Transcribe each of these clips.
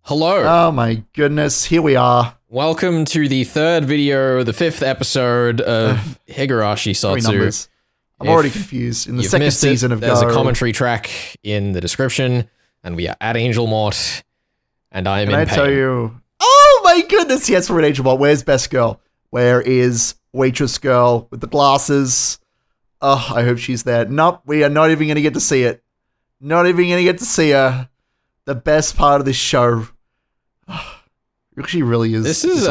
Hello. Oh my goodness, here we are. Welcome to the third video, the fifth episode of Higurashi SOTSU. I'm already confused. In the second season of there's Go. a commentary track in the description, and we are at Angel Mort, and I am in pain. Can I tell you? Oh my goodness, yes, we're at Angel Mort. Where's Best Girl? Where is Waitress Girl with the glasses? Oh, I hope she's there. Nope, we are not even going to get to see it. Not even going to get to see her. The best part of this show. She really is. This is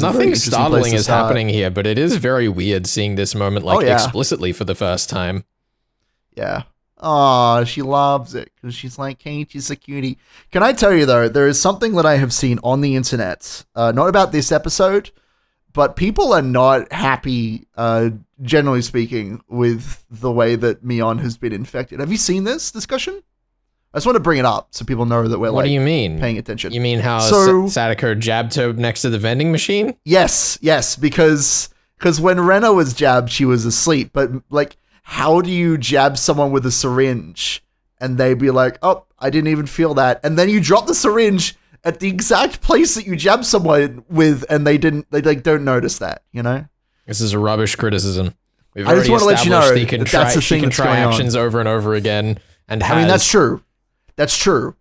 nothing startling is happening here, but it is very weird seeing this moment explicitly for the first time. Yeah. Oh, she loves it because she's like, Keiichi's a cutie. Can I tell you though, there is something that I have seen on the internet, not about this episode, but people are not happy, generally speaking, with the way that Mion has been infected. Have you seen this discussion? I just want to bring it up so people know that we're what do you mean? Paying attention. You mean how Sadako jabbed her next to the vending machine? Yes, because when Rena was jabbed, she was asleep. But like, how do you jab someone with a syringe and they be like, "Oh, I didn't even feel that," and then you drop the syringe at the exact place that you jabbed someone with, and they don't notice that, you know? This is a rubbish criticism. I just want to let you know that that's the thing she can try actions over and over again, and I mean, that's true. That's true.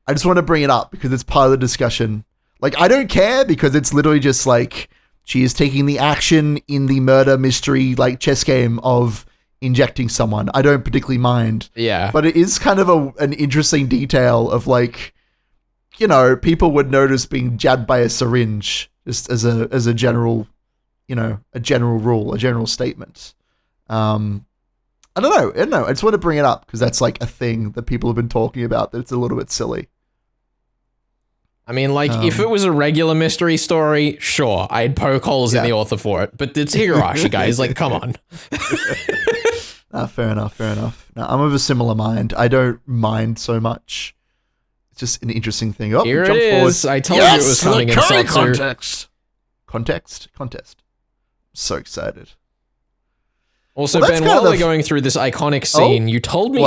I just want to bring it up because it's part of the discussion. Like, I don't care because it's literally just like she is taking the action in the murder mystery, like chess game of injecting someone. I don't particularly mind. Yeah. But it is kind of an interesting detail of like, you know, people would notice being jabbed by a syringe just as a general, you know, a general rule, a general statement. I don't know. I just want to bring it up because that's like a thing that people have been talking about that it's a little bit silly. I mean, like, if it was a regular mystery story, sure, I'd poke holes in the author for it. But it's Higurashi, guys. Like, come on. Fair enough. No, I'm of a similar mind. I don't mind so much. It's just an interesting thing. Oh, here it is. I told you it was coming in SOTSU. Contest. So excited. Also, Ben, while we're going through this iconic scene, you told me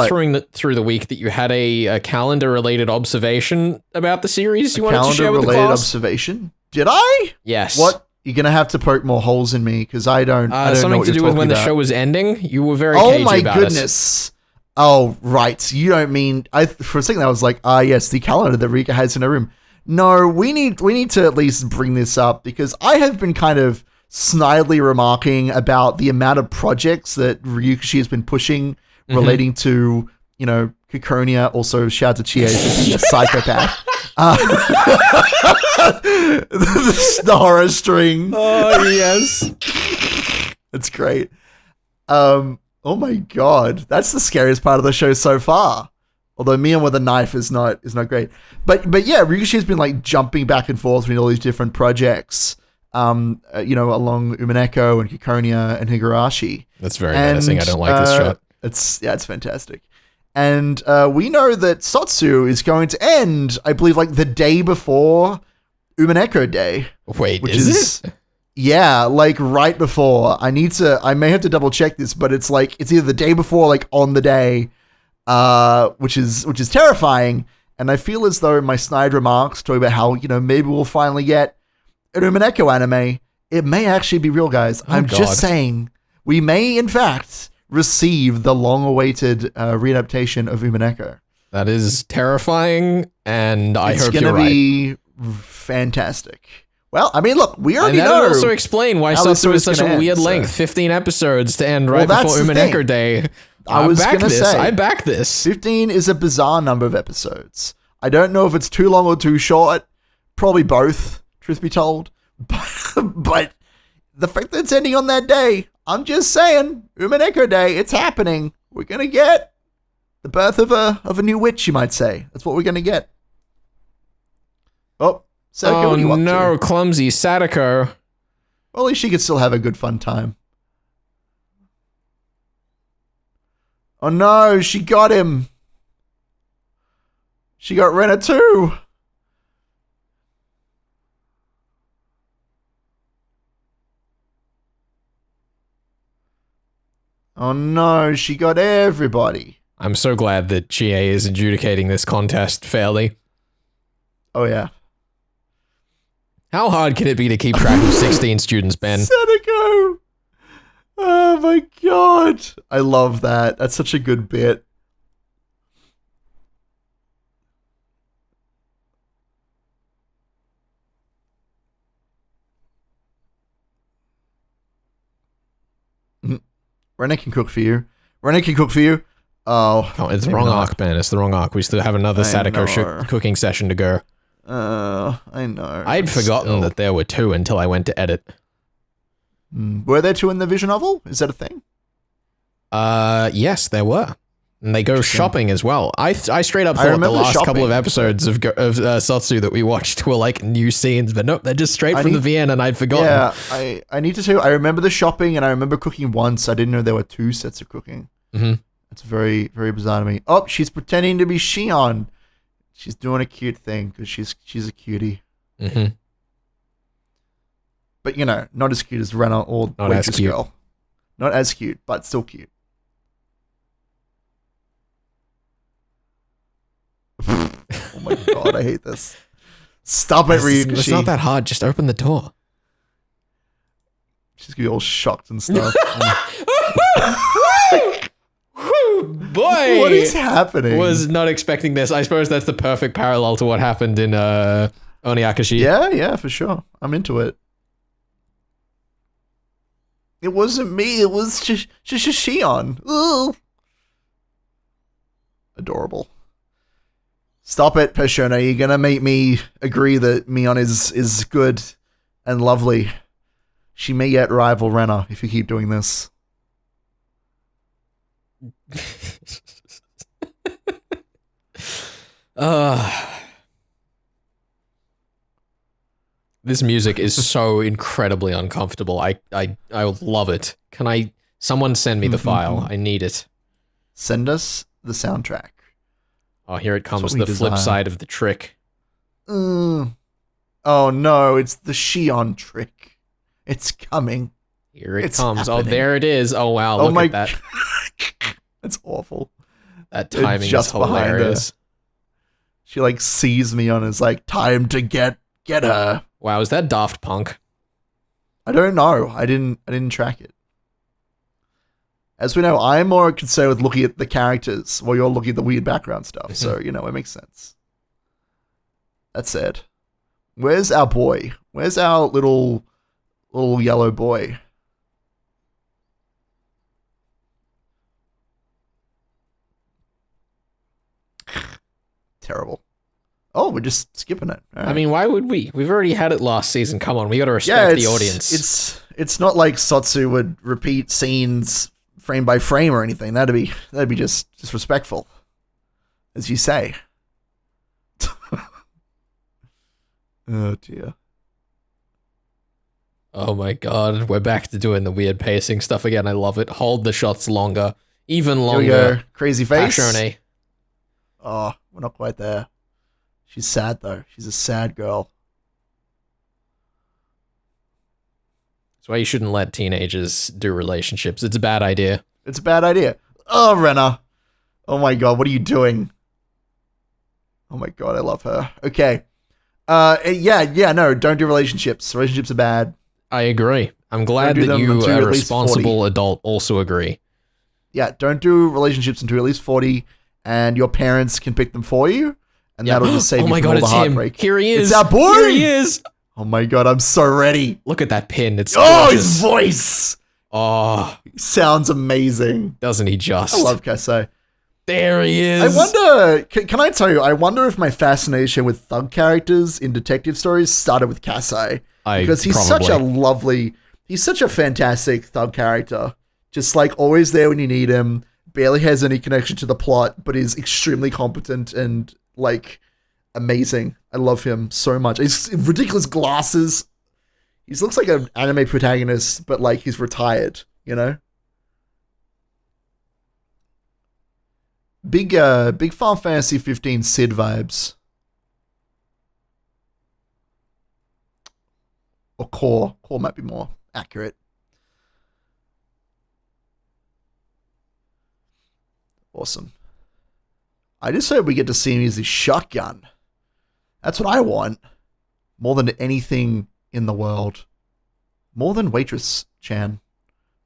through the week that you had a calendar-related observation about the series you wanted to share with the class. Calendar-related observation? Did I? Yes. What? You're going to have to poke more holes in me because I don't know something what to you're do with when about. the show was ending? You were very cagey about it. Oh my goodness. Oh, right. You don't mean... for a second I was like, yes, the calendar that Rika has in her room. No, we need to at least bring this up because I have been kind of snidely remarking about the amount of projects that Ryukishi has been pushing relating to, you know, Kikonia. Also, shout out to Chie for being a psychopath. The horror string. Oh, yes. It's great. Oh my god. That's the scariest part of the show so far. Although Mion with a knife is not great. But yeah, Ryukishi has been like jumping back and forth between all these different projects. You know, along Umineko and Kikonia and Higurashi. That's very menacing. I don't like this shot. It's fantastic. And we know that SOTSU is going to end, I believe, like the day before Umineko Day. Wait, is it? Yeah, like right before. I may have to double check this, but it's like it's either the day before, like on the day, which is terrifying. And I feel as though my snide remarks talking about how, you know, maybe we'll finally get an Umineko anime, it may actually be real, guys. I'm just saying, we may, in fact, receive the long-awaited readaptation of Umineko. That is terrifying, and I hope you're right. It's going to be fantastic. Well, I mean, look, we already know. And that would also explain why SOTSU is such a weird length, 15 episodes to end right before Umineko Day. I back this. 15 is a bizarre number of episodes. I don't know if it's too long or too short. Probably both. Truth be told, but the fact that it's ending on that day, I'm just saying, Umineko Day, it's happening. We're gonna get the birth of a new witch, you might say. That's what we're gonna get. Oh, Sadako, what are you up no, to? Clumsy Sadako. Well, at least she could still have a good fun time. Oh no, she got him. She got Rena too. Oh no, she got everybody. I'm so glad that Chie is adjudicating this contest fairly. Oh, yeah. How hard can it be to keep track of 16 students, Ben? Seneko! Oh my god. I love that. That's such a good bit. Renee can cook for you. Renee can cook for you. Oh, it's the wrong arc, Ben. It's the wrong arc. We still have another Sadako cooking session to go. I know. I'd forgotten that there were 2 until I went to edit. Were there 2 in the visual novel? Is that a thing? Yes, there were. And they go shopping as well. I straight up thought the last couple of episodes of SOTSU that we watched were like new scenes, but nope, they're just straight from the VN and I'd forgotten. Yeah, I need to tell you, I remember the shopping and I remember cooking once. I didn't know there were 2 sets of cooking. Mm-hmm. That's very, very bizarre to me. Oh, she's pretending to be Shion. She's doing a cute thing because she's a cutie. Mm-hmm. But, you know, not as cute as Renna or Waitress Girl. Not as cute, but still cute. Oh my god, I hate this. Stop it, Ryugashi. It's not that hard. Just open the door. She's gonna be all shocked and stuff. Boy! What is happening? Was not expecting this. I suppose that's the perfect parallel to what happened in Oniakashi. Yeah, for sure. I'm into it. It wasn't me. It was Shion. Ooh. Adorable. Stop it, Persona. You're gonna make me agree that Mion is good and lovely. She may yet rival Renna if you keep doing this. This music is so incredibly uncomfortable. I love it. Can someone send me the file? I need it. Send us the soundtrack. Oh, here it comes, the flip side of the trick. Oh no, it's the Shion trick. It's coming. Here it comes. Happening. Oh, there it is. Oh wow, look at that. That's awful. That timing is hilarious. She like sees me on and is like, time to get her. Wow, is that Daft Punk? I don't know. I didn't track it. As we know, I'm more concerned with looking at the characters while you're looking at the weird background stuff. So, you know, it makes sense. That said, where's our boy? Where's our little yellow boy? Terrible. Oh, we're just skipping it. Right. I mean, why would we? We've already had it last season. Come on, we got to respect the audience. It's not like SOTSU would repeat scenes frame by frame or anything. That'd be just disrespectful, as you say. Oh dear. Oh my god, we're back to doing the weird pacing stuff again. I love it. Hold the shots longer, even longer. Here we go. Crazy face. Passione. Oh, we're not quite there. She's sad though. She's a sad girl. That's why you shouldn't let teenagers do relationships. It's a bad idea. It's a bad idea. Oh, Renna. Oh my god, what are you doing? Oh my god, I love her. Okay. No, don't do relationships. Relationships are bad. I agree. I'm glad that you, a responsible adult, also agree. Yeah, don't do relationships until you're at least 40, and your parents can pick them for you, and that'll just save you from all the heartbreak. Here he is. It's our boy! Here he is! Oh my god, I'm so ready. Look at that pin. It's gorgeous. His voice! Oh. He sounds amazing. Doesn't he just? I love Kasei. There he is. I wonder, can I tell you, I wonder if my fascination with thug characters in detective stories started with Kasei. Because he's such a fantastic thug character. Just like always there when you need him, barely has any connection to the plot, but is extremely competent and like amazing. I love him so much. He's ridiculous glasses. He looks like an anime protagonist, but like he's retired, you know? Big Final Fantasy 15 Sid vibes. Or Core. Core might be more accurate. Awesome. I just hope we get to see him use his shotgun. That's what I want. More than anything in the world. More than Waitress Chan.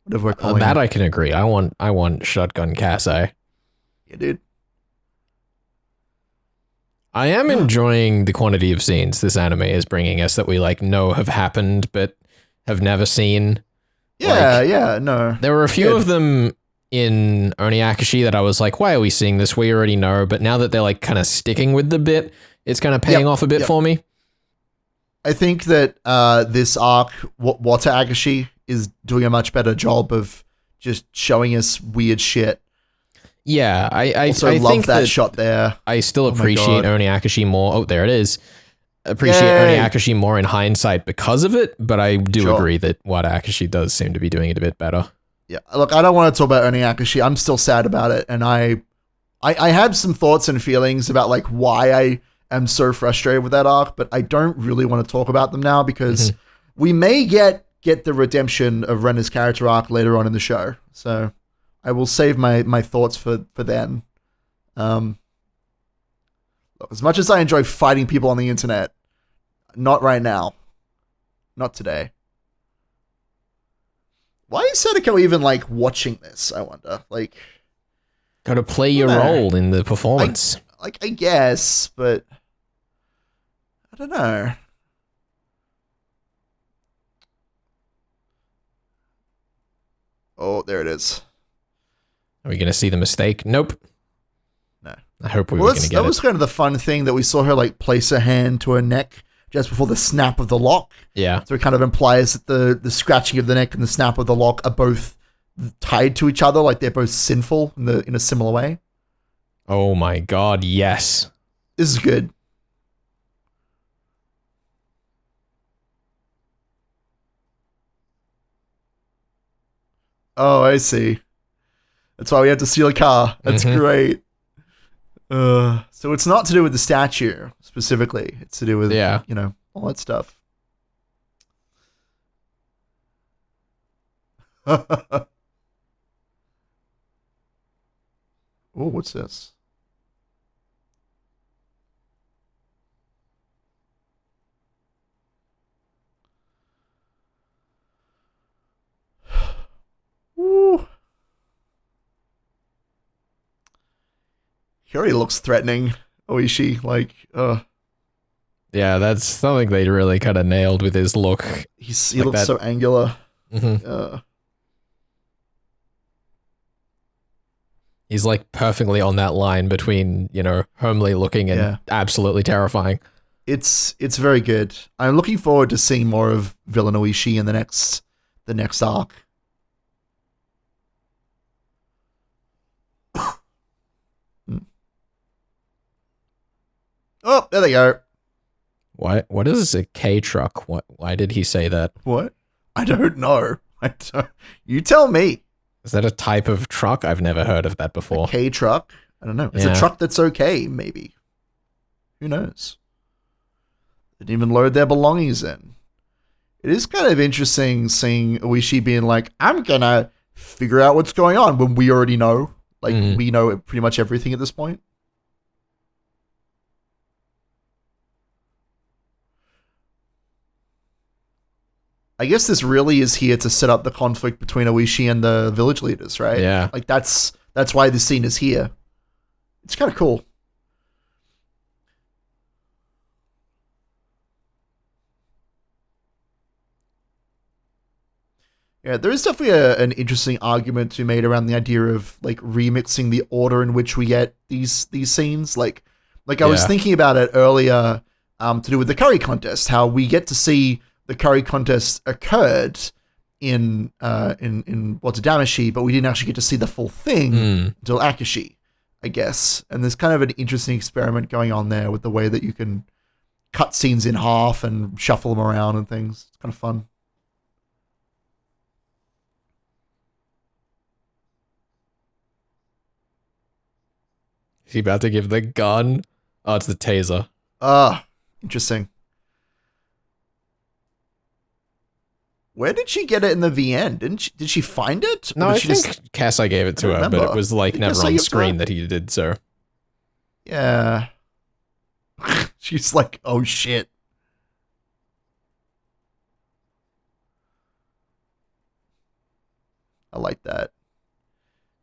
Whatever we're calling that it. I can agree. I want Shotgun Kasei. Yeah, dude. I am enjoying the quantity of scenes this anime is bringing us that we like know have happened but have never seen. Yeah, no. There were a few of them in Oniakushi that I was like, why are we seeing this? We already know. But now that they're like kind of sticking with the bit, it's kind of paying off a bit for me. I think that this arc, Wata Agashi, is doing a much better job of just showing us weird shit. Yeah, I love think that shot there. I still appreciate Oniakushi more. Oh, there it is. Appreciate Oniakushi more in hindsight because of it, but I do agree that Wata Agashi does seem to be doing it a bit better. Yeah, look, I don't want to talk about Oniakushi. I'm still sad about it, and I had some thoughts and feelings about like why I am so frustrated with that arc, but I don't really want to talk about them now because we may get the redemption of Renner's character arc later on in the show. So I will save my thoughts for then. Look, as much as I enjoy fighting people on the internet, not right now. Not today. Why is Sadako even like watching this, I wonder? Like, gotta play your role in the performance. I guess, but I don't know. Oh, there it is. Are we gonna see the mistake? Nope. No. I hope we were gonna get it. That was kind of the fun thing that we saw her like place her hand to her neck just before the snap of the lock. Yeah. So it kind of implies that the scratching of the neck and the snap of the lock are both tied to each other, like they're both sinful in a similar way. Oh my god, yes. This is good. Oh, I see. That's why we have to steal a car. That's great. So it's not to do with the statue specifically. It's to do with, all that stuff. Oh, what's this? Woo. He already looks threatening. Oishi, like, yeah, that's something they really kind of nailed with his look. He looks so angular. He's like perfectly on that line between, homely looking and absolutely terrifying. It's very good. I'm looking forward to seeing more of Villain Oishi in the next arc. Oh, there they go. What is a K truck? Why did he say that? What? I don't know. You tell me. Is that a type of truck? I've never heard of that before. A K truck? I don't know. It's a truck that's okay, maybe. Who knows? They didn't even load their belongings in. It is kind of interesting seeing Oishi being like, I'm gonna figure out what's going on when we already know. Like, we know pretty much everything at this point. I guess this really is here to set up the conflict between Oishi and the village leaders, right? Yeah. Like that's why this scene is here. It's kind of cool. Yeah, there is definitely an interesting argument to be made around the idea of like remixing the order in which we get these scenes. Like I was thinking about it earlier to do with the curry contest, how we get to see the curry contest occurred in Watadamashi, but we didn't actually get to see the full thing until Akashi, I guess. And there's kind of an interesting experiment going on there with the way that you can cut scenes in half and shuffle them around and things. It's kind of fun. Is he about to give the gun? Oh, it's the taser. Interesting. Where did she get it in the VN? Did she find it? No, I think Kasei gave it to her, but it was like never on screen that he did so. Yeah. She's like, oh shit. I like that.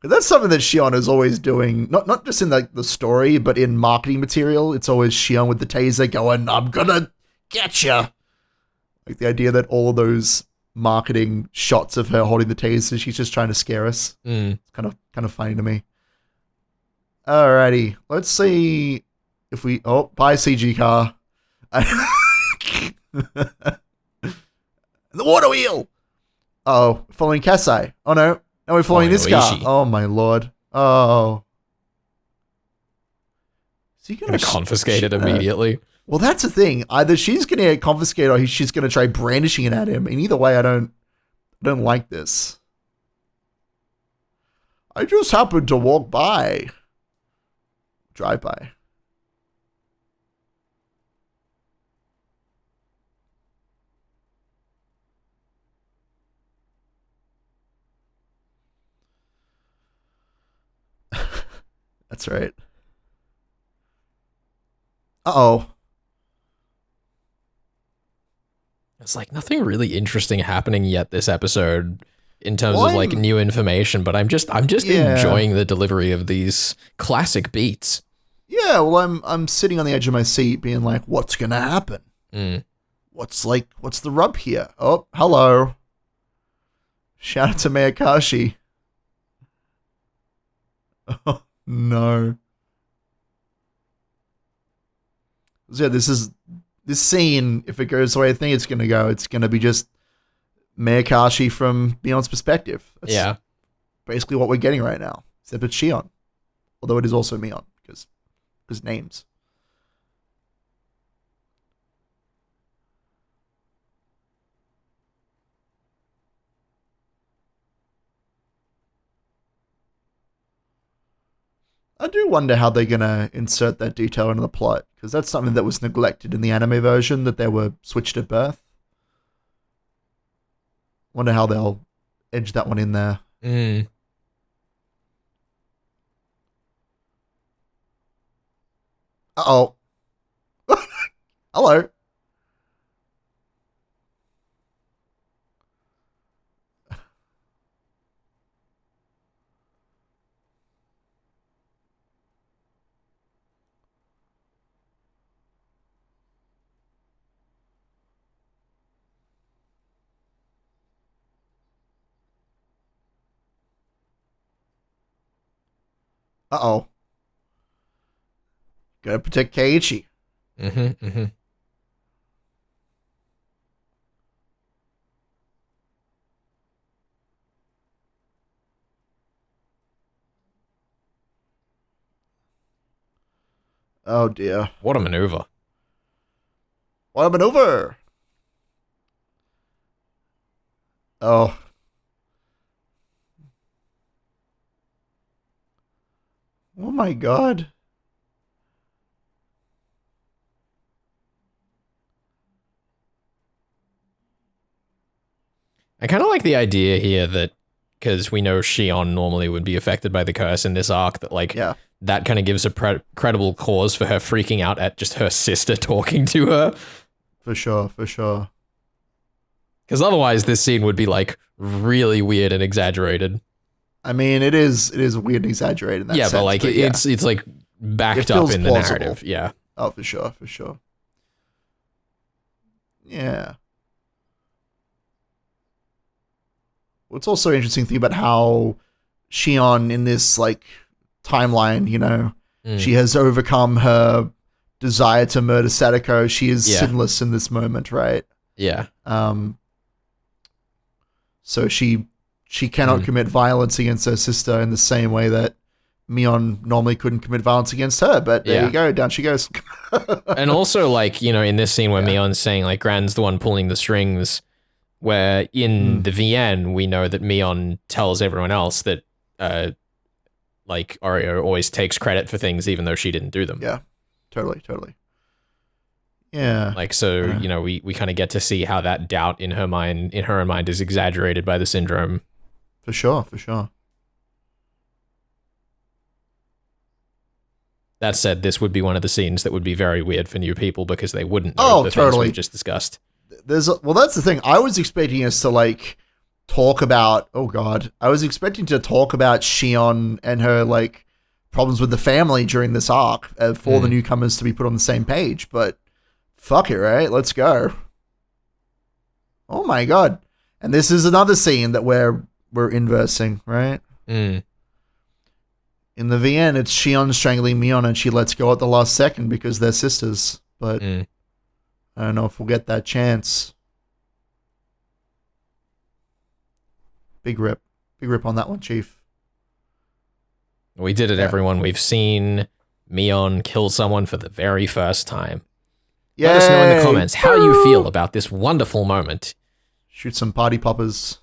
But that's something that Shion is always doing, not just in like the story, but in marketing material. It's always Shion with the taser going, I'm gonna get ya. Like the idea that all of those marketing shots of her holding the taser, she's just trying to scare us. It's kind of funny to me. Alrighty, let's see if we. Oh, bye CG car. The water wheel. Oh, following Kasai. Oh no. Now we're following this car. Oh my lord. Oh. Is he gonna confiscate it immediately? Well, that's the thing. Either she's gonna get confiscated or she's gonna try brandishing it at him. And either way, I don't like this. I just happened to walk by. Drive by. That's right. Uh-oh. It's like nothing really interesting happening yet this episode in terms of like new information, but I'm just enjoying the delivery of these classic beats. Yeah, well I'm sitting on the edge of my seat being like, what's gonna happen? What's the rub here? Oh, hello. Shout out to Higurashi. Oh no. So yeah, this scene, if it goes the way I think it's gonna go, it's gonna be just Higurashi from Mion's perspective. That's basically what we're getting right now. Except it's Shion. Although it is also Mion, because names. I do wonder how they're going to insert that detail into the plot, because that's something that was neglected in the anime version, that they were switched at birth. Wonder how they'll edge that one in there. Uh-oh. Hello. Uh-oh. Gotta protect Keiichi. Oh dear. What a maneuver. What a maneuver. Oh. Oh my god. I kind of like the idea here that, because we know Shion normally would be affected by the curse in this arc, that like that kind of gives a credible cause for her freaking out at just her sister talking to her. For sure, for sure. Because otherwise this scene would be like really weird and exaggerated. I mean, it is weird and exaggerated in that sense. But like it's like backed up in the narrative. Yeah. Oh, for sure, for sure. Yeah. What's also interesting thing about how Shion in this like timeline, you know, she has overcome her desire to murder Sadako. She is sinless in this moment, right? Yeah. So she cannot commit violence against her sister in the same way that Mion normally couldn't commit violence against her, but there you go, down she goes. And also, like, you know, in this scene where Mion's saying, like, Gran's the one pulling the strings, where in the VN, we know that Mion tells everyone else that, like, Oreo always takes credit for things even though she didn't do them. Yeah, totally. Yeah. Like, so, you know, we kind of get to see how that doubt in her mind is exaggerated by the syndrome. For sure. That said, this would be one of the scenes that would be very weird for new people because they wouldn't know the things we've just discussed. Well, that's the thing. I was expecting us to like talk about. Oh God, I was expecting to talk about Shion and her like problems with the family during this arc for the newcomers to be put on the same page. But fuck it, right? Let's go. Oh my God, and this is another scene that we're inversing, right? Mm. In the VN, it's Shion strangling Mion, and she lets go at the last second because they're sisters. But I don't know if we'll get that chance. Big rip on that one, Chief. We did it, everyone. We've seen Mion kill someone for the very first time. Yay! Let us know in the comments how you feel about this wonderful moment. Shoot some party poppers.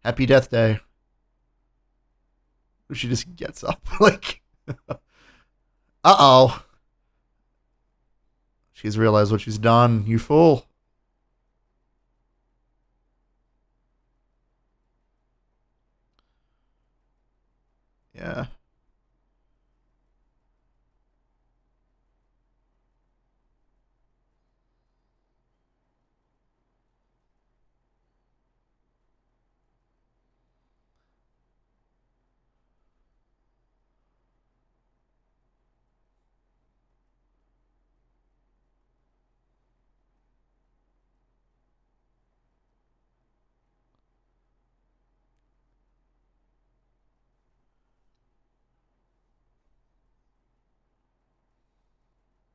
Happy Death Day. She just gets up, like, uh-oh. She's realized what she's done, you fool. Yeah.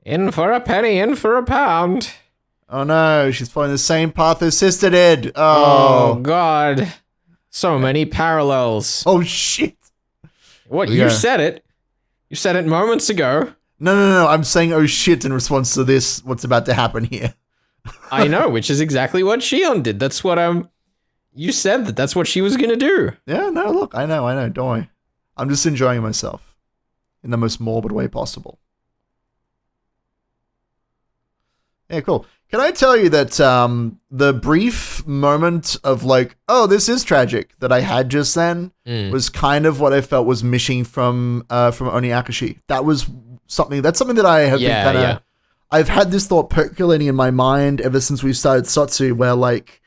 In for a penny, in for a pound. Oh no, she's following the same path her sister did. Oh God. So many parallels. Oh shit. What, you said it? You said it moments ago. No. I'm saying oh shit in response to this, what's about to happen here. I know, which is exactly what Shion did. That's what you said that's what she was gonna do. Yeah, no, look, I know, don't worry. I'm just enjoying myself in the most morbid way possible. Yeah, cool. Can I tell you that the brief moment of like, oh, this is tragic that I had just then was kind of what I felt was missing from Oniakashi. That's something that I have been kind of. I've had this thought percolating in my mind ever since we started SOTSU, where like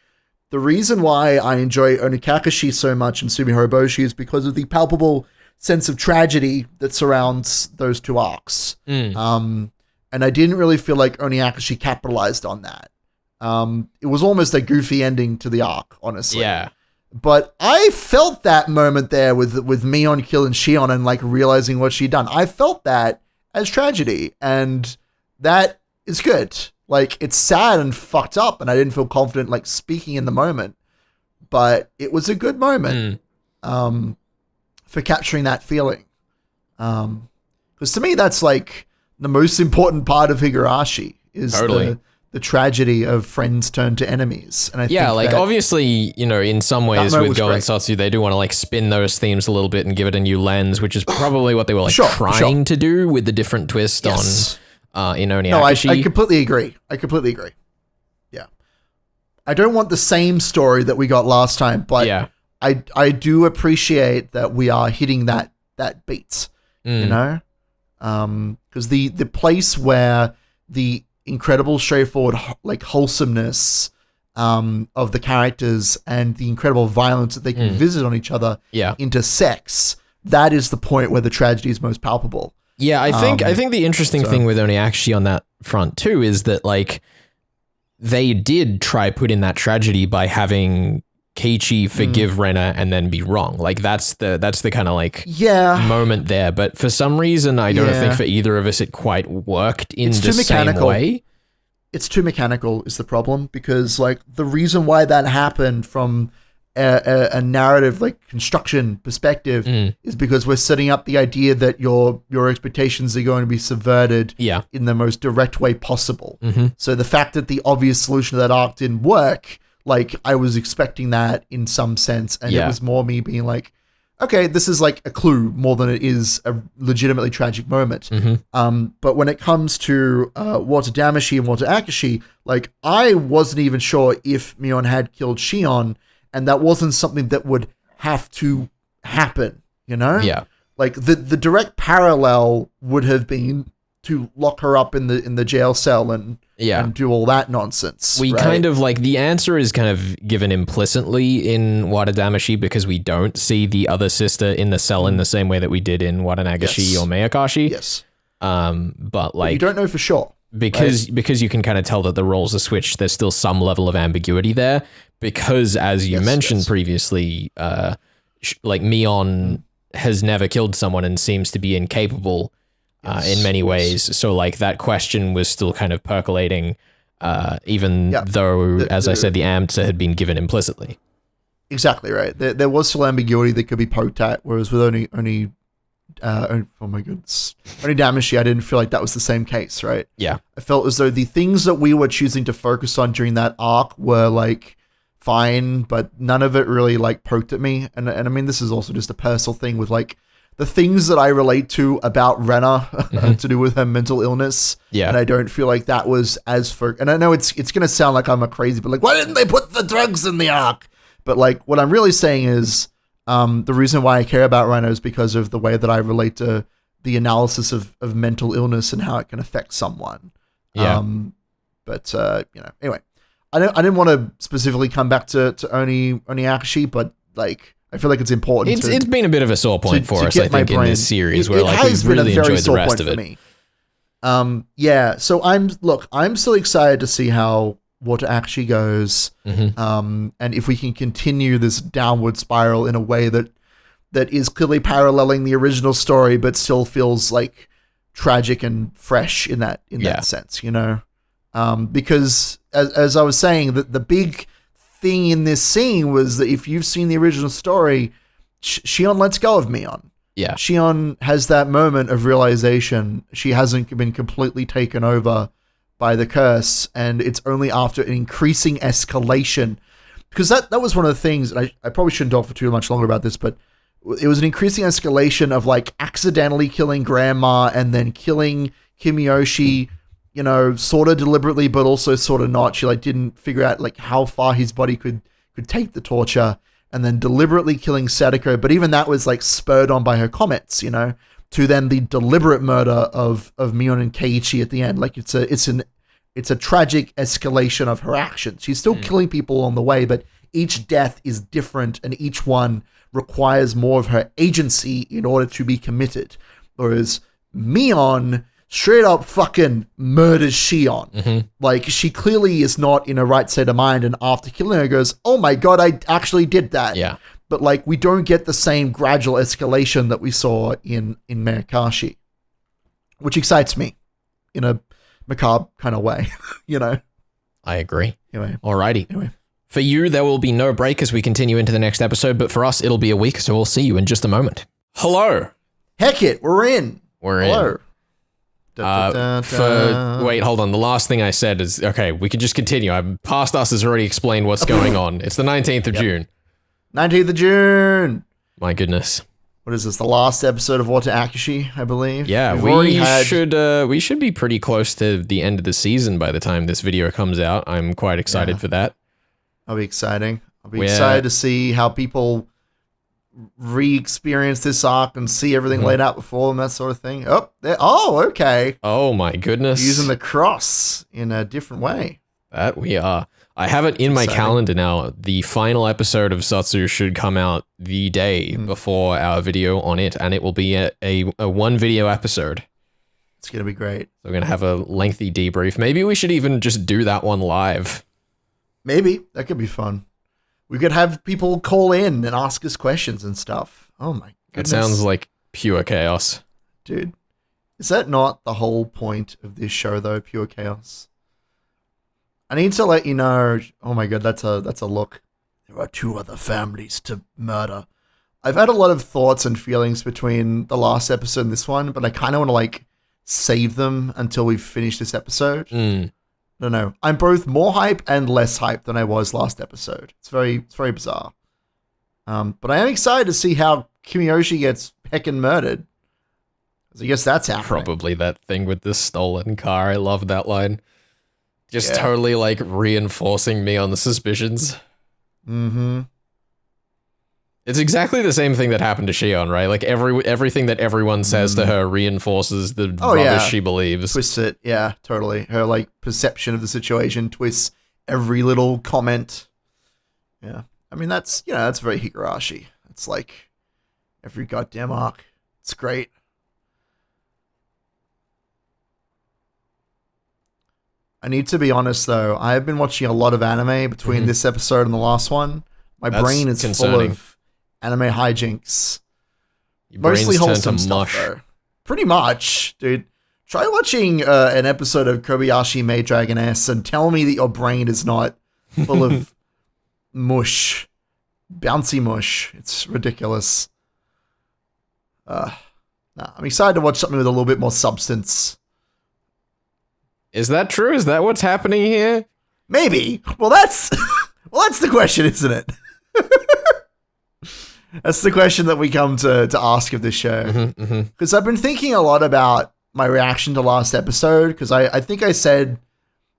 the reason why I enjoy Onikakushi so much and Sumihoroboshi is because of the palpable sense of tragedy that surrounds those two arcs. And I didn't really feel like Oniakashi capitalized on that. It was almost a goofy ending to the arc, honestly. Yeah. But I felt that moment there with Mion killing Shion and like realizing what she'd done. I felt that as tragedy, and that is good. Like, it's sad and fucked up, and I didn't feel confident like speaking in the moment. But it was a good moment for capturing that feeling. Because to me, that's like the most important part of Higurashi is the tragedy of friends turned to enemies. And I think like obviously, you know, in some ways with Go and SOTSU, they do want to like spin those themes a little bit and give it a new lens, which is probably what they were like trying to do with the different twist on in Oniakashi. No, I completely agree. Yeah. I don't want the same story that we got last time, but I do appreciate that we are hitting that beat, you know? Because the place where the incredible straightforward like wholesomeness of the characters and the incredible violence that they can visit on each other intersects, that is the point where the tragedy is most palpable. Yeah, I think the interesting thing with Oniakashi on that front too is that like they did try put in that tragedy by having Keiichi forgive Rena and then be wrong. Like that's the kind of like moment there. But for some reason, I don't think for either of us it quite worked in the same way. It's too mechanical is the problem, because like the reason why that happened from a narrative like construction perspective is because we're setting up the idea that your expectations are going to be subverted in the most direct way possible. So the fact that the obvious solution to that arc didn't work, like I was expecting that in some sense, and it was more me being like, okay, this is like a clue more than it is a legitimately tragic moment. But when it comes to Water Damashi and Water Akashi, like I wasn't even sure if Mion had killed Shion, and that wasn't something that would have to happen, you know? Yeah. like the direct parallel would have been to lock her up in the jail cell and do all that nonsense. We kind of like the answer is kind of given implicitly in Wadadamashi because we don't see the other sister in the cell in the same way that we did in Wadanagashi or Miyakashi. Yes. But like you don't know for sure. Because you can kind of tell that the roles are switched, there's still some level of ambiguity there. Because as you mentioned previously, like Mion has never killed someone and seems to be incapable in many ways. So like that question was still kind of percolating, even though, as I said, the answer had been given implicitly. Exactly right. There was still ambiguity that could be poked at, whereas with only oh my goodness, only Damashi, I didn't feel like that was the same case, right? Yeah. I felt as though the things that we were choosing to focus on during that arc were like fine, but none of it really like poked at me. And I mean, this is also just a personal thing with like the things that I relate to about Rena to do with her mental illness. Yeah. And I don't feel like that was and I know it's going to sound like I'm a crazy, but like, why didn't they put the drugs in the arc? But like, what I'm really saying is, the reason why I care about Rhino is because of the way that I relate to the analysis of mental illness and how it can affect someone. Yeah. But anyway, I didn't want to specifically come back to Oni Akashi, but like I feel like it's important. It's been a bit of a sore point for us, I think, in this series where like we've really enjoyed the rest of it. So I'm still excited to see how what actually goes, and if we can continue this downward spiral in a way that is clearly paralleling the original story, but still feels like tragic and fresh in that sense, because as I was saying, the big thing in this scene was that if you've seen the original story, Shion lets go of Mion. Yeah, Shion has that moment of realization she hasn't been completely taken over by the curse, and it's only after an increasing escalation, because that was one of the things, and I probably shouldn't talk for too much longer about this, but it was an increasing escalation of like accidentally killing Grandma and then killing Kimiyoshi, sort of deliberately, but also sort of not. She like didn't figure out like how far his body could take the torture, and then deliberately killing Sadako, but even that was like spurred on by her comments, to then the deliberate murder of Mion and Keiichi at the end. Like it's a tragic escalation of her actions. She's still killing people on the way, but each death is different and each one requires more of her agency in order to be committed. Whereas Mion straight up fucking murders Shion. Like she clearly is not in a right state of mind, and after killing her goes, oh my god, I actually did that. Yeah. But like we don't get the same gradual escalation that we saw in Miyakashi, which excites me in a macabre kind of way, I agree. Anyway. Alrighty. Anyway. For you, there will be no break as we continue into the next episode, but for us, it'll be a week, so we'll see you in just a moment. Hello. Heck it, we're in. Hello. Wait, hold on. The last thing I said is, okay, we can just continue. Past us has already explained what's going on. It's the 19th of June. 19th of June. My goodness. What is this? The last episode of Wata Akashi, I believe. Yeah, we should be pretty close to the end of the season by the time this video comes out. I'm quite excited for that. That'll be exciting. I'll be excited to see how people re-experience this arc and see everything laid out before them, that sort of thing. Okay. Oh my goodness. Using the cross in a different way. That we are. I have it in my calendar now. The final episode of SOTSU should come out the day before our video on it, and it will be a one video episode. It's going to be great. So we're going to have a lengthy debrief. Maybe we should even just do that one live. Maybe. That could be fun. We could have people call in and ask us questions and stuff. Oh my goodness. That sounds like pure chaos. Dude, is that not the whole point of this show though? Pure chaos. I need to let you know. Oh my god, that's a look. There are 2 other families to murder. I've had a lot of thoughts and feelings between the last episode and this one, but I kind of want to like save them until we've finished this episode. I don't know. I'm both more hype and less hype than I was last episode. It's very bizarre. But I am excited to see how Kimiyoshi gets heckin' murdered. I guess that's happening. Probably that thing with the stolen car. I love that line. Just totally like reinforcing me on the suspicions. It's exactly the same thing that happened to Shion, right? Like everything that everyone says to her reinforces the rubbish she believes. Twists it, yeah, totally. Her like perception of the situation twists every little comment. Yeah, I mean that's very Higurashi. It's like every goddamn arc. It's great. I need to be honest though. I have been watching a lot of anime between this episode and the last one. My brain is full of anime hijinks. Mostly wholesome stuff, though. Pretty much, dude. Try watching an episode of Kobayashi Maid Dragon S and tell me that your brain is not full of mush. Bouncy mush. It's ridiculous. I'm excited to watch something with a little bit more substance. Is that true? Is that what's happening here? Maybe. Well, that's the question, isn't it? That's the question that we come to ask of this show. Because I've been thinking a lot about my reaction to last episode, because I think I said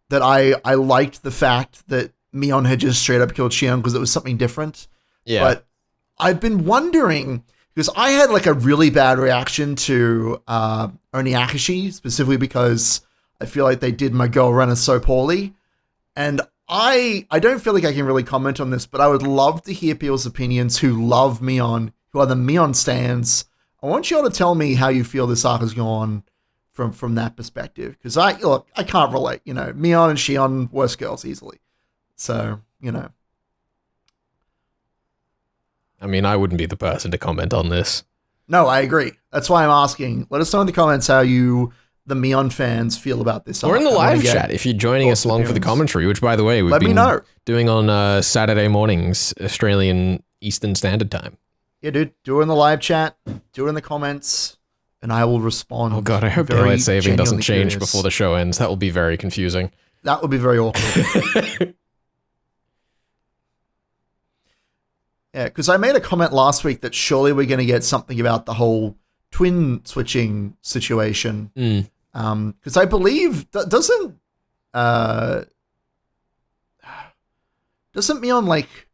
that I liked the fact that Mion had just straight up killed Shion because it was something different. Yeah. But I've been wondering, because I had like a really bad reaction to Oniakishi, specifically because I feel like they did my girl Renna so poorly. And I don't feel like I can really comment on this, but I would love to hear people's opinions who love Mion, who are the Mion stans. I want you all to tell me how you feel this arc has gone from that perspective. Because I can't relate. You know, Mion and Shion, worst girls easily. So, you know. I mean, I wouldn't be the person to comment on this. No, I agree. That's why I'm asking. Let us know in the comments how the Mion fans feel about this. Or in the live chat if you're joining us along for the commentary, which, by the way, we've been doing on Saturday mornings, Australian Eastern Standard Time. Yeah, dude. Do it in the live chat. Do it in the comments, and I will respond. Oh, God, I hope daylight saving doesn't change before the show ends. That will be very confusing. That would be very awkward. Yeah, because I made a comment last week that surely we're going to get something about the whole twin switching situation. Because I believe doesn't Mion like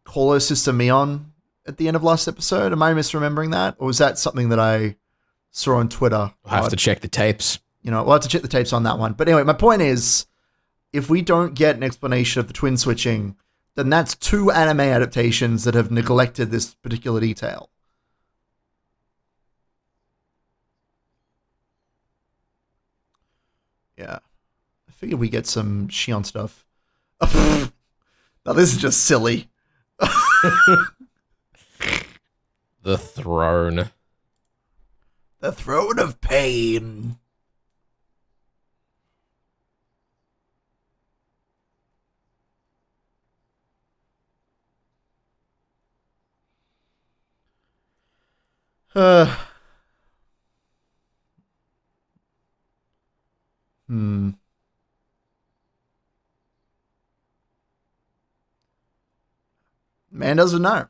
call her sister Mion at the end of last episode? Am I misremembering that, or was that something that I saw on Twitter? I'll have to check the tapes. You know, we'll have to check the tapes on that one. But anyway, my point is, if we don't get an explanation of the twin switching, then that's 2 anime adaptations that have neglected this particular detail. Yeah. I figured we get some Shion stuff. Now this is just silly. The throne. The throne of pain. Man doesn't know.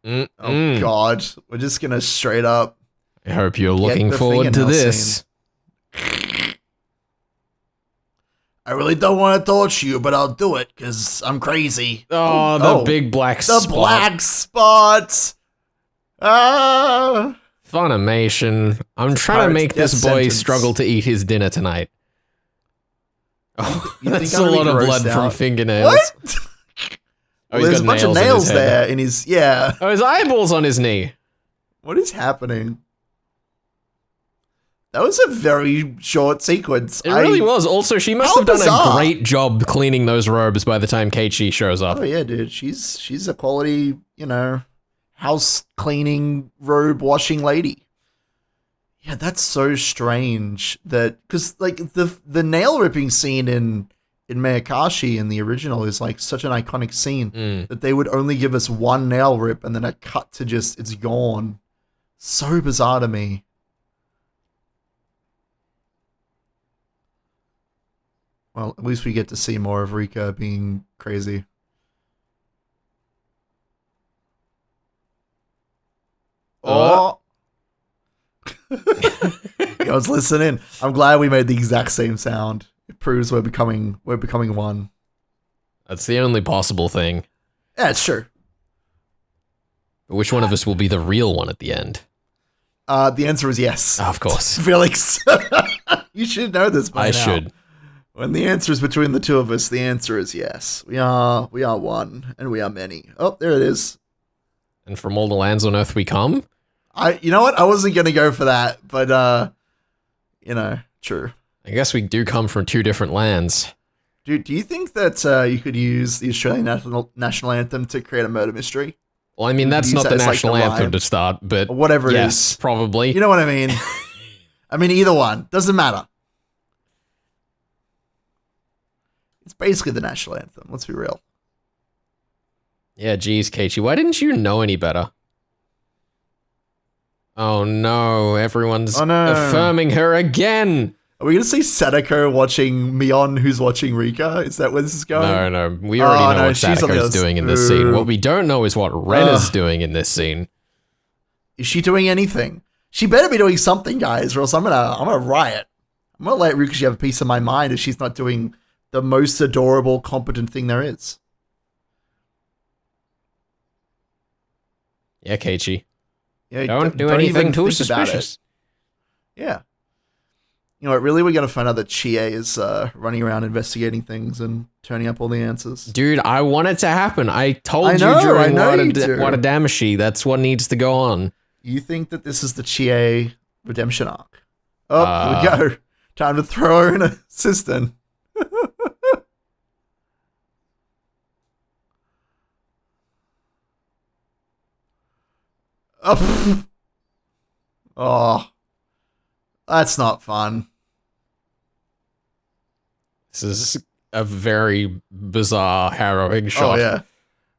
Oh, God. We're just going to straight up. I hope you're looking forward to this. I really don't want to torture you, but I'll do it because I'm crazy. Oh, the big black spot. The black spot. Funimation. I'm trying to make this boy struggle to eat his dinner tonight. Oh, that's a lot of blood from fingernails. What? Oh, there's a bunch of nails there in his, Oh, his eyeball's on his knee. What is happening? That was a very short sequence. It really was. Also, she must have done a great job cleaning those robes by the time Keiichi shows up. Oh yeah, dude. She's a quality, house cleaning, robe washing lady. Yeah, that's so strange that, because like the nail ripping scene in Miyakashi in the original is like such an iconic scene that they would only give us one nail rip and then a cut to just it's gone. So bizarre to me. Well, at least we get to see more of Rika being crazy. Oh. I was listening. I'm glad we made the exact same sound. It proves we're becoming one. That's the only possible thing. Yeah, it's true. But which one of us will be the real one at the end? The answer is yes. Of course. Felix. You should know this by now. I should. When the answer is between the two of us, the answer is yes. We are one, and we are many. Oh, there it is. And from all the lands on Earth we come? You know what? I wasn't going to go for that, but, true. I guess we do come from 2 different lands. Do you think that you could use the Australian national anthem to create a murder mystery? Well, I mean, that's not the national anthem to start, but or whatever it is. Yes, probably. You know what I mean? I mean, either one. Doesn't matter. It's basically the national anthem. Let's be real. Yeah, geez, Keiichi, why didn't you know any better? Oh no, everyone's affirming her again. Are we going to see Sadako watching Mion who's watching Rika? Is that where this is going? No, we already know what Sadako's doing in this scene. What we don't know is what Rena's doing in this scene. Is she doing anything? She better be doing something, guys, or else I'm gonna riot. I'm gonna let Rikushi have a piece of my mind if she's not doing the most adorable, competent thing there is. Yeah, Keiichi. Yeah, don't do anything too suspicious. Yeah. You know what, really, we're going to find out that Chie is running around investigating things and turning up all the answers. Dude, I want it to happen. I told you during Wadadamashi, that's what needs to go on. You think that this is the Chie redemption arc? Oh, here we go. Time to throw her in a cistern. Oh, that's not fun. This is a very bizarre, harrowing shot. Oh, yeah.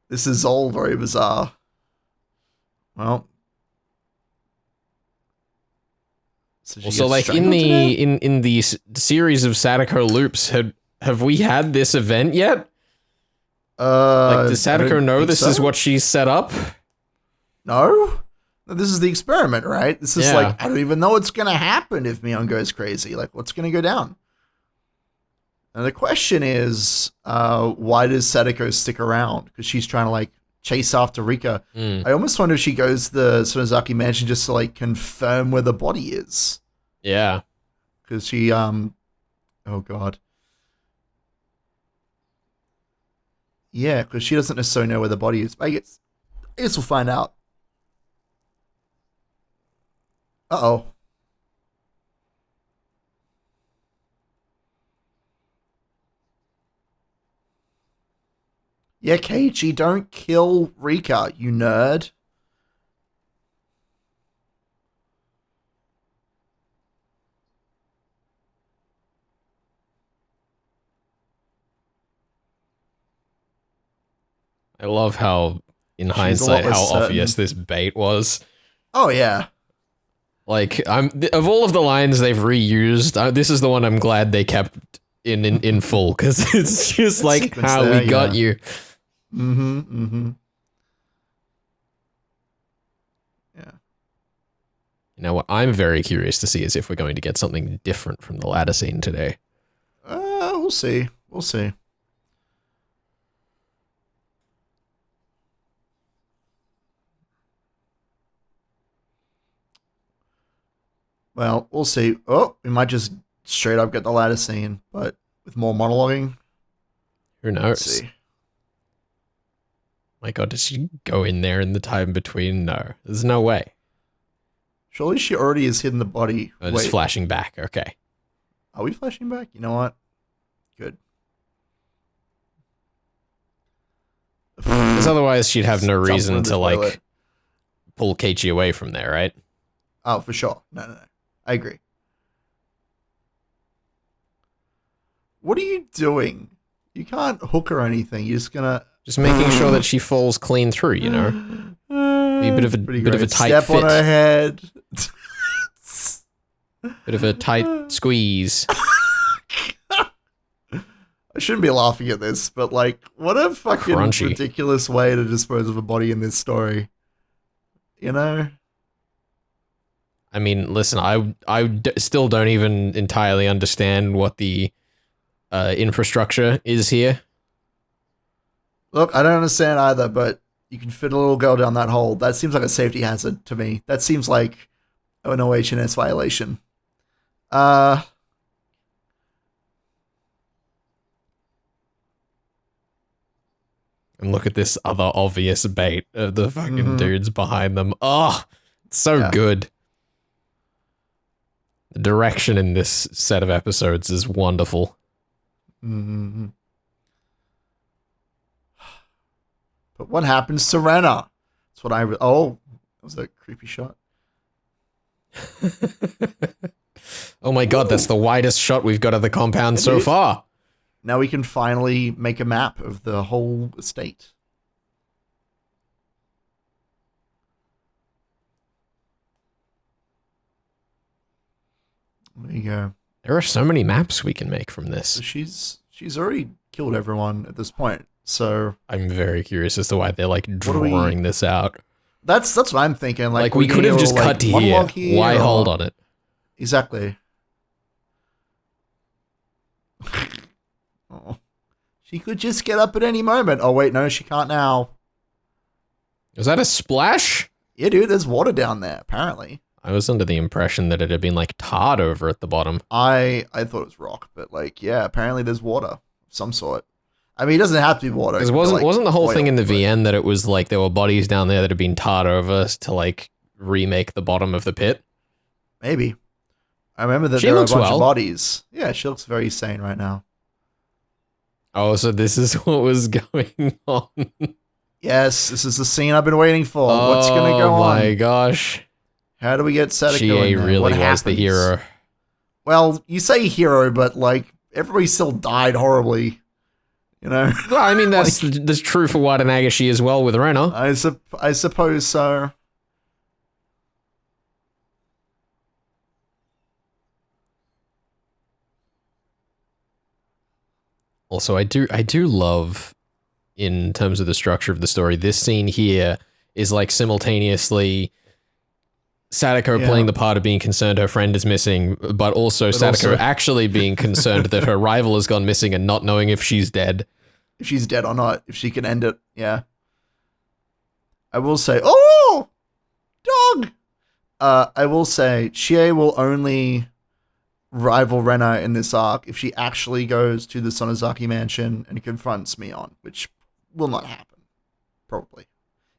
This is all very bizarre. Well. So like in the series of Sadako loops, have we had this event yet? Like, does Sadako know this is what she's set up? No. This is the experiment, right? This is like, I don't even know what's going to happen if Mion goes crazy. Like, what's going to go down? And the question is, why does Sadako stick around? Because she's trying to, like, chase after Rika. I almost wonder if she goes to the Sonozaki mansion just to, like, confirm where the body is. Yeah. Because she, oh, God. Yeah, because she doesn't necessarily know where the body is. But I guess we'll find out. Uh-oh. Yeah, Keiichi, don't kill Rika, you nerd. I love how, in hindsight, how obvious this bait was. Oh, yeah. Like, of all of the lines they've reused, this is the one I'm glad they kept in full, because it's just like how we got you. Yeah. You know what I'm very curious to see is if we're going to get something different from the ladder scene today. We'll see. We'll see. Well, we'll see. Oh, we might just straight up get the ladder scene, but with more monologuing. Who knows? Let's see. My God, did she go in there in the time between? No, there's no way. Surely she already has hidden the body. Oh, just flashing back. Okay. Are we flashing back? You know what? Good. Because otherwise she'd have no reason to, like, pull Keiichi away from there, right? Oh, for sure. No. I agree. What are you doing? You can't hook her or anything. You're just gonna... Just making sure that she falls clean through, you know? Be a bit of a tight Step fit. on her head. Bit of a tight squeeze. I shouldn't be laughing at this, but, like, what a fucking ridiculous way to dispose of a body in this story. You know? I mean, listen, I still don't even entirely understand what the infrastructure is here. Look, I don't understand either, but You can fit a little girl down that hole. That seems like a safety hazard to me. That seems like an OHS violation. And look at this other obvious bait of the fucking dudes behind them. Oh, it's so good. The direction in this set of episodes is wonderful. Mm-hmm. But what happens to Renna? That's what oh, that was a creepy shot. Oh my god, that's the widest shot we've got of the compound so far. Now we can finally make a map of the whole estate. There you go. There are so many maps we can make from this. So she's already killed everyone at this point. So I'm very curious as to why they're like drawing this out. That's what I'm thinking. Like we could have just cut to here. Why hold on it? Exactly. Oh. She could just get up at any moment. Oh wait, no, she can't now. Is that a splash? Yeah, dude, there's water down there, apparently. I was under the impression that it had been like tarred over at the bottom. I thought it was rock, but like, yeah, apparently there's water of some sort. I mean, it doesn't have to be water. Because wasn't the whole thing in the VN that it was like there were bodies down there that had been tarred over to like remake the bottom of the pit? Maybe. I remember that there were a bunch of bodies. Yeah, she looks very sane right now. Oh, so this is what was going on. Yes, this is the scene I've been waiting for. What's going to go on? Oh my gosh. How do we get Sadako in there? Really was the hero. Well, you say hero, but like everybody still died horribly. You know? Well, I mean, that's true for Watanagashi as well with Rena. I suppose so. Also, I do love, in terms of the structure of the story, this scene here is like simultaneously Sadako playing the part of being concerned her friend is missing, but also Sadako actually being concerned that her rival has gone missing and not knowing if she's dead. If she's dead or not, if she can end it, yeah. I will say, oh, dog! I will say, Chie will only rival Rena in this arc if she actually goes to the Sonozaki mansion and confronts Mion, which will not happen, probably.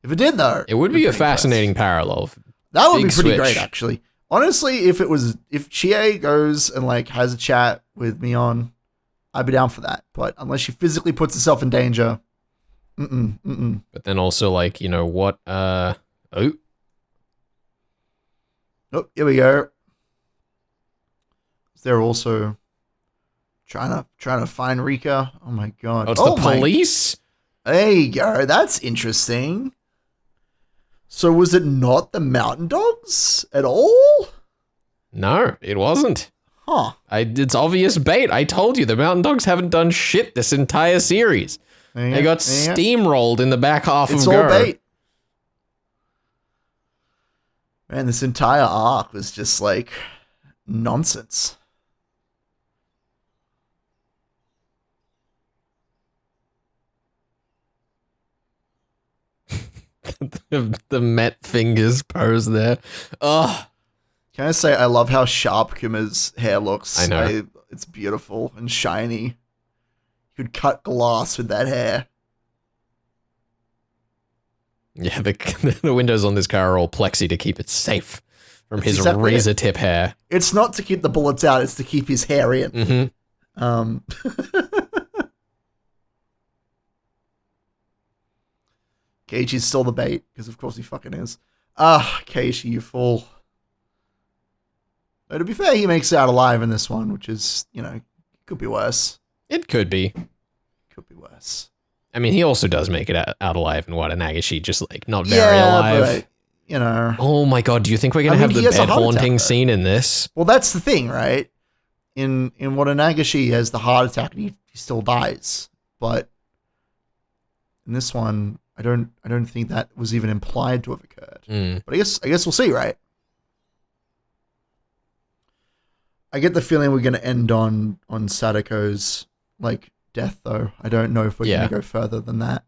If it did, though, it would be a fascinating parallel. That would be pretty great, actually. Honestly, if Chie goes and like has a chat with Mion, I'd be down for that. But unless she physically puts herself in danger, But then also, like, you know what? Oh, here we go. They're also trying to find Rika. Oh my god! Oh, it's the police. There you go. That's interesting. So was it not the mountain dogs at all? No, it wasn't. Huh. It's obvious bait. I told you, the mountain dogs haven't done shit this entire series. They got steamrolled in the back half of Go. It's all bait. Man, this entire arc was just like nonsense. the Met fingers pose there. Ugh. Can I say I love how sharp Kuma's hair looks? I know. It's beautiful and shiny. You could cut glass with that hair. Yeah, the windows on this car are all plexi to keep it safe from his razor tip hair. It's not to keep the bullets out, it's to keep his hair in. Mm-hmm. Keiichi's still the bait, because of course he fucking is. Keiichi, you fool. But to be fair, he makes it out alive in this one, which is, you know, could be worse. It could be. Could be worse. I mean, he also does make it out alive in Watanagashi, just like not very alive. But, you know. Oh my god, do you think we're going to have the bed haunting scene in this? Well, that's the thing, right? In Watanagashi, he has the heart attack and he still dies. But in this one, I don't think that was even implied to have occurred. But I guess we'll see, right? I get the feeling we're going to end on Sadako's like death, though. I don't know if we're going to go further than that.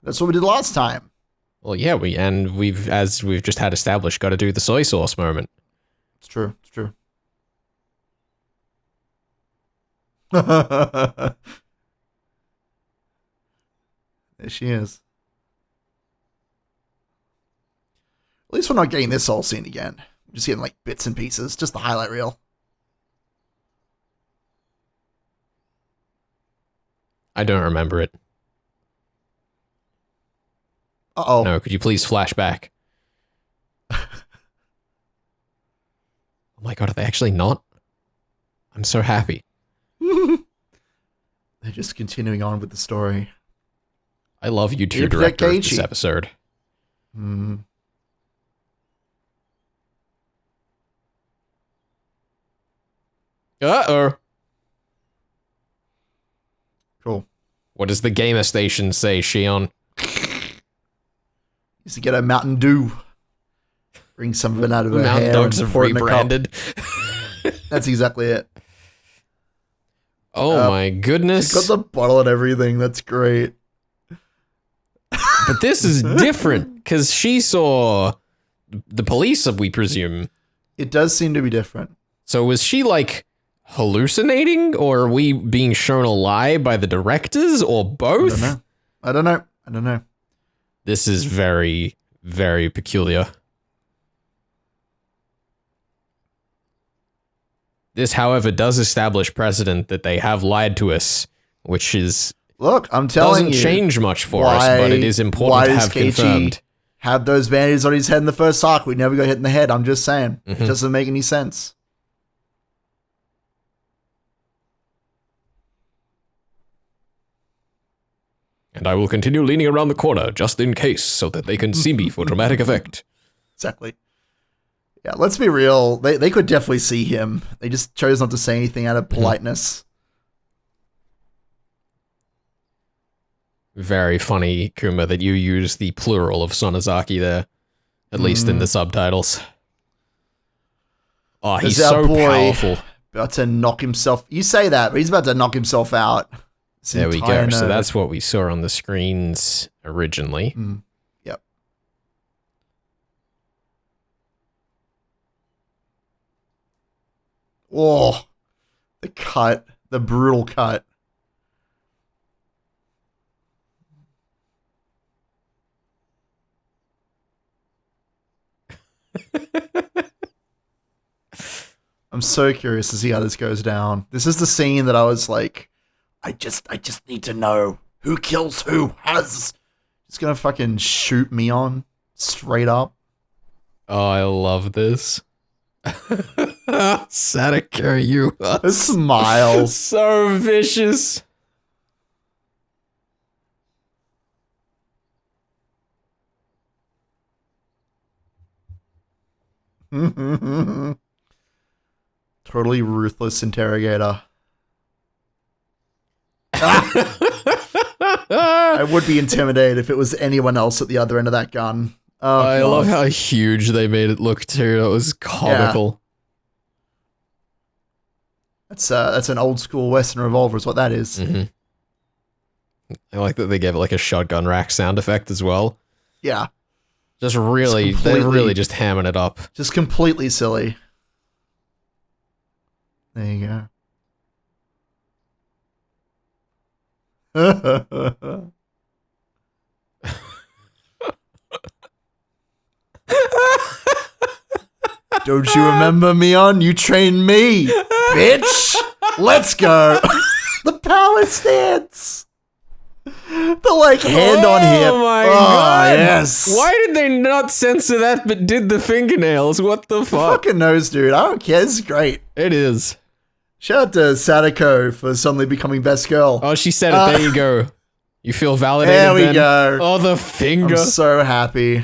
That's what we did last time. Well, yeah, as we've just had established, got to do the soy sauce moment. It's true. There she is. At least we're not getting this whole scene again. We're just getting like bits and pieces, just the highlight reel. I don't remember it. Uh-oh. No, could you please flash back? Oh my god, are they actually not? I'm so happy. They're just continuing on with the story. I love you two, director of this episode. Uh-oh. Cool. What does the gamer station say, Shion? Used to get a Mountain Dew. Bring some of it out of her Mountain hair. Dogs have rebranded. That's exactly it. Oh my goodness. She's got the bottle and everything. That's great. But this is different, because she saw the police, we presume. It does seem to be different. So was she, like, hallucinating, or are we being shown a lie by the directors, or both? I don't know. This is very, very peculiar. This, however, does establish precedent that they have lied to us, which is... Look, I'm telling you. Doesn't change much for us, but it is important to have confirmed. Have those bandages on his head in the first arc. We never got hit in the head. I'm just saying. It doesn't make any sense. And I will continue leaning around the corner, just in case, so that they can see me for dramatic effect. Exactly. Yeah, let's be real. They could definitely see him. They just chose not to say anything out of politeness. Very funny, Kuma, that you use the plural of Sonozaki there. At least in the subtitles. Oh, he's so powerful. About to knock himself... You say that, but he's about to knock himself out. There we go. So that's what we saw on the screens originally. Yep. Oh, the cut. The brutal cut. I'm so curious to see how this goes down. This is the scene that I was like, I just need to know who kills who. Just gonna fucking shoot Mion straight up. Oh, I love this. Sadako, you are smile. So vicious. Totally ruthless interrogator. I would be intimidated if it was anyone else at the other end of that gun. Oh, I love how huge they made it look too. It was comical. Yeah. That's an old school Western revolver is what that is. I like that they gave it like a shotgun rack sound effect as well. Yeah. Just really, they're really just hamming it up. Just completely silly. There you go. Don't you remember, Mion? You trained me, bitch. Let's go. The power stance. The like hand on hip. Oh my god. Yes. Why did they not censor that but did the fingernails? What the fuck? Who fucking knows, dude. I don't care. This is great. It is. Shout out to Sadako for suddenly becoming best girl. Oh, she said it. There you go. You feel validated. There we then? go. Oh, the finger. I'm so happy.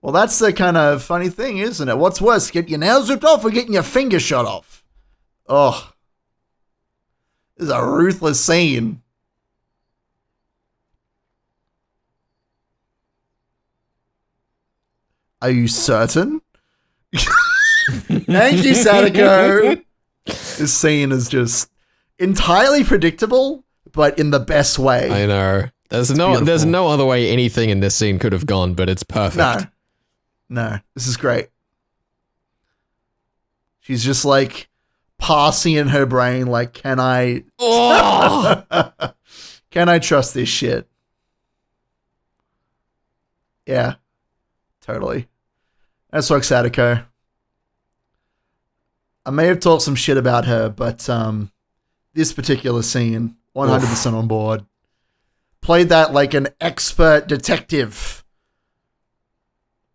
Well, that's the kind of funny thing, isn't it? What's worse, get your nails ripped off or getting your finger shot off? Oh. This is a ruthless scene. Are you certain? Thank you, Sadako. This scene is just entirely predictable, but in the best way. I know. There's beautiful. no other way anything in this scene could have gone, but it's perfect. No, this is great. She's just like passing in her brain, like, can I can I trust this shit? Yeah, totally. That's like Sadako. I may have talked some shit about her, but this particular scene, 100% on board. Played that like an expert detective.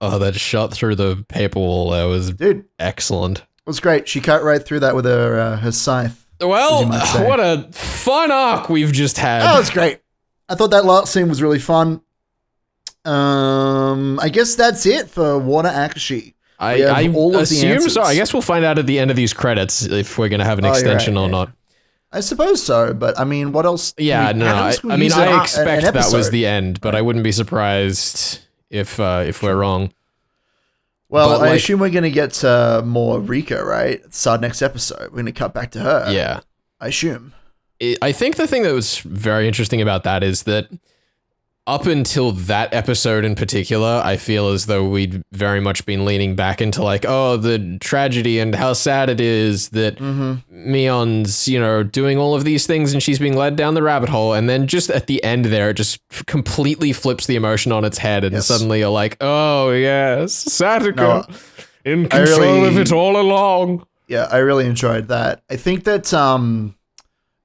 Oh, that shot through the paper wall there was excellent. It was great. She cut right through that with her scythe. Well, what a fun arc we've just had. Oh, it's great. I thought that last scene was really fun. I guess that's it for Water Akashi. I assume so. I guess we'll find out at the end of these credits if we're going to have an extension or not. I suppose so, but I mean, what else? Yeah, I expect that was the end, but I wouldn't be surprised if we're wrong. Well, I assume we're going to get more Rika, right? It's our next episode. We're going to cut back to her. Yeah. I assume. I think the thing that was very interesting about that is that up until that episode in particular, I feel as though we'd very much been leaning back into like, oh, the tragedy and how sad it is that Mion's, doing all of these things and she's being led down the rabbit hole. And then just at the end there, it just completely flips the emotion on its head. And suddenly you're like, oh, yes, Sataka in control of it all along. Yeah, I really enjoyed that. I think that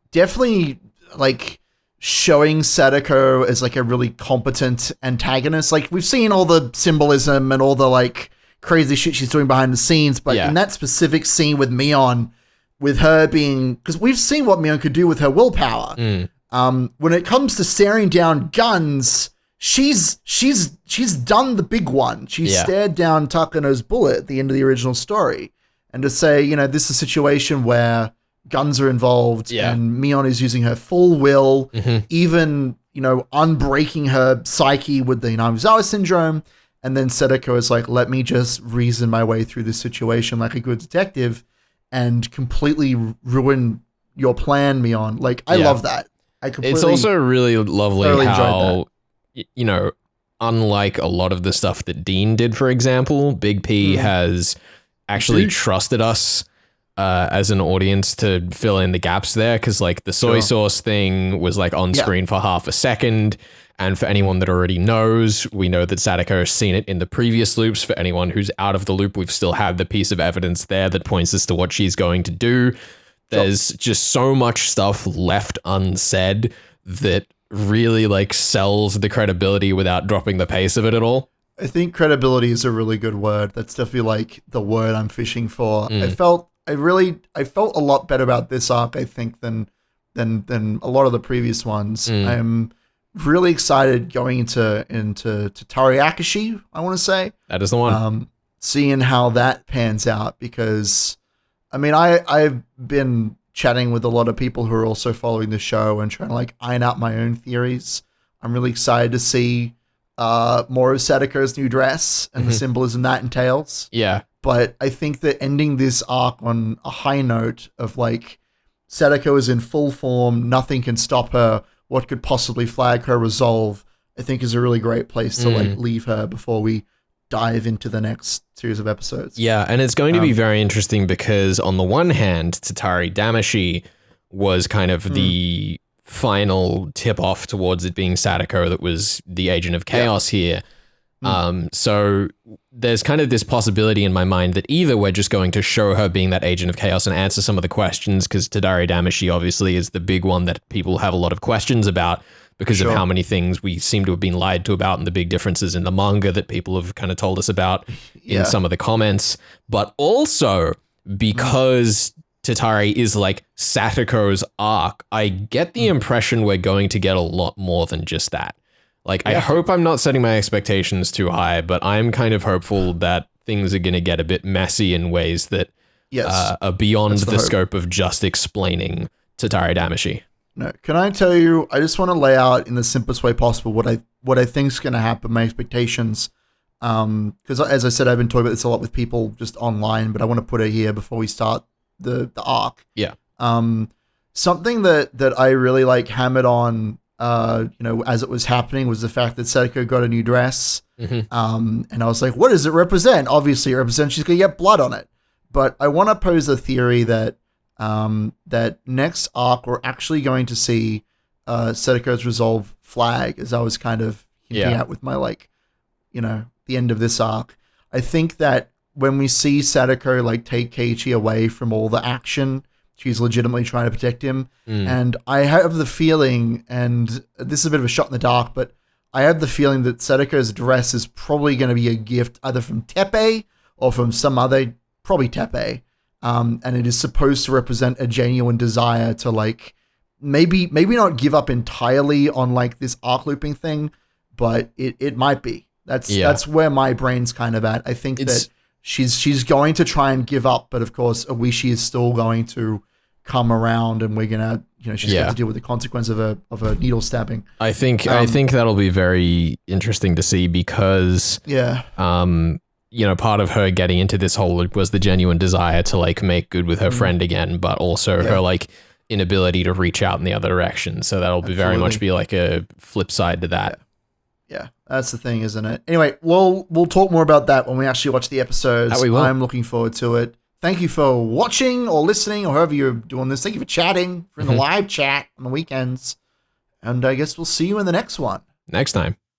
definitely like showing Sadako as like a really competent antagonist. Like we've seen all the symbolism and all the like crazy shit she's doing behind the scenes, but in that specific scene with Mion, with her being, because we've seen what Mion could do with her willpower. When it comes to staring down guns, she's done the big one. She stared down Takano's bullet at the end of the original story, and to say, this is a situation where guns are involved and Mion is using her full will, even, unbreaking her psyche with the Namizawa syndrome. And then Sadako is like, let me just reason my way through this situation like a good detective and completely ruin your plan, Mion. Like, I love that. It's also really lovely how, unlike a lot of the stuff that Dean did, for example, Big P has actually trusted us as an audience to fill in the gaps there, because like the soy sauce thing was like on screen for half a second, and for anyone that already knows, we know that Sadako has seen it in the previous loops. For anyone who's out of the loop, we've still had the piece of evidence there that points us to what she's going to do. There's just so much stuff left unsaid that really like sells the credibility without dropping the pace of it at all. I think credibility is a really good word. That's definitely like the word I'm fishing for. I felt a lot better about this arc, I think, than a lot of the previous ones. I'm really excited going into Tari Akashi, I want to say. That is the one. Seeing how that pans out, because I mean, I've been chatting with a lot of people who are also following the show and trying to like iron out my own theories. I'm really excited to see more of Sadako's new dress and the symbolism that entails. Yeah. But I think that ending this arc on a high note of like Sadako is in full form, nothing can stop her, what could possibly flag her resolve, I think is a really great place to like leave her before we dive into the next series of episodes. Yeah, and it's going to be very interesting because on the one hand, Tatari Damashi was kind of the final tip off towards it being Sadako that was the agent of chaos here. So there's kind of this possibility in my mind that either we're just going to show her being that agent of chaos and answer some of the questions, because Tadari Damashi obviously is the big one that people have a lot of questions about because of how many things we seem to have been lied to about and the big differences in the manga that people have kind of told us about in some of the comments. But also because Tatari is like Satako's arc, I get the impression we're going to get a lot more than just that. Like, I hope I'm not setting my expectations too high, but I'm kind of hopeful that things are going to get a bit messy in ways that are beyond the scope of just explaining Tatari Damashi. No, can I tell you, I just want to lay out in the simplest way possible what I think is going to happen, my expectations. Because as I said, I've been talking about this a lot with people just online, but I want to put it here before we start the arc. Yeah. Something that I really like hammered on as it was happening was the fact that Sadako got a new dress. Mm-hmm. And I was like, what does it represent? Obviously, it represents she's going to get blood on it. But I want to pose a theory that that next arc we're actually going to see Sadako's resolve flag, as I was kind of hinting at with my the end of this arc. I think that when we see Sadako take Keiichi away from all the action, she's legitimately trying to protect him. And I have the feeling, and this is a bit of a shot in the dark, but I have the feeling that Sadako's dress is probably going to be a gift either from Teppei or from some other, probably Teppei. And it is supposed to represent a genuine desire to maybe not give up entirely on this arc looping thing, but it might be. That's where my brain's kind of at. I think that she's going to try and give up, but of course Oishi is still going to come around, and we're gonna she's got to deal with the consequence of a needle stabbing. I think that'll be very interesting to see because part of her getting into this whole loop was the genuine desire to make good with her friend again, but also her inability to reach out in the other direction. So that'll be very much be a flip side to that. Yeah, that's the thing, isn't it? Anyway, we'll talk more about that when we actually watch the episodes. That we will. I'm looking forward to it. Thank you for watching or listening or however you're doing this. Thank you for chatting, for in the live chat on the weekends. And I guess we'll see you in the next one. Next time.